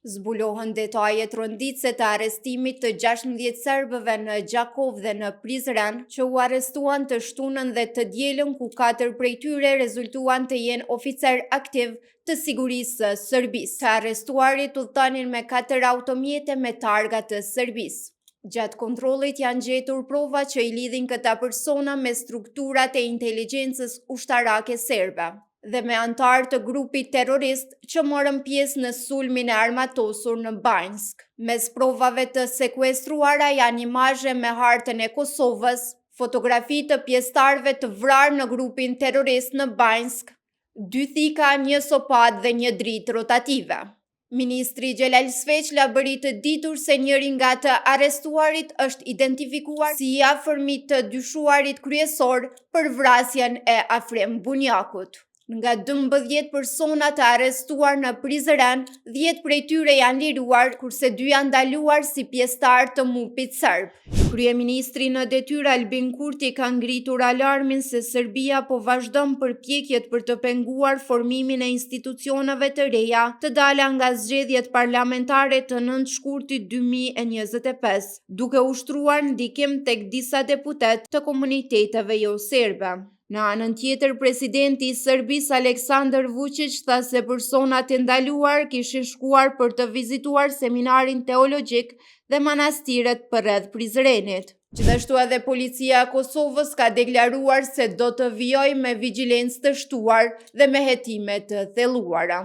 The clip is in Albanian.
Zbulohen detajet rënditëse të arrestimit të 16 serbëve në Gjakov dhe në Prizren, që u arrestuan të shtunën dhe të dielën, ku 4 prej tyre rezultuan të jenë oficer aktiv të sigurisë së Serbisë. Të arrestuarit udhëtonin me 4 automjete me targa të Serbisë. Gjatë kontrollit janë gjetur prova që i lidhin këta persona me strukturat e inteligjencës ushtarake serbe dhe me antar të grupit terrorist që morën pjesë në sulmin e armatosur në Banjsk. Mes provave të sekuestruara janë imazhe me hartën e Kosovës, fotografi të pjesëtarëve të vrarë në grupin terrorist në Banjsk, 2 thika, 1 sopat dhe 1 dritë rotative. Ministri Xhelal Sveçla bëri të ditur se njëri nga të arrestuarit është identifikuar si i afërmit të dyshuarit kryesor për vrasjen e Afrem Bunjakut. Nga 12 persona të arrestuar në Prizren, 10 prej tyre janë liruar, kurse 2 janë ndaluar si pjesëtar të MUP-it serb. Kryeministri në detyrë Albin Kurti ka ngritur alarmin se Serbia po vazhdon përpjekjet për të penguar formimin e institucioneve të reja të dala nga zgjedhjet parlamentare të 9 shkurtit 2025, duke ushtruar ndikim tek disa deputet të komuniteteve jo serbe. Në anën tjetër, presidenti i Serbisë Aleksandar Vučić tha se personat e ndaluar kishin shkuar për të vizituar seminarin teologjik dhe manastiret përreth Prizrenit. Gjithashtu edhe policia e Kosovës ka deklaruar se do të vijojë me vigjilencë të shtuar dhe me hetime të thelluara.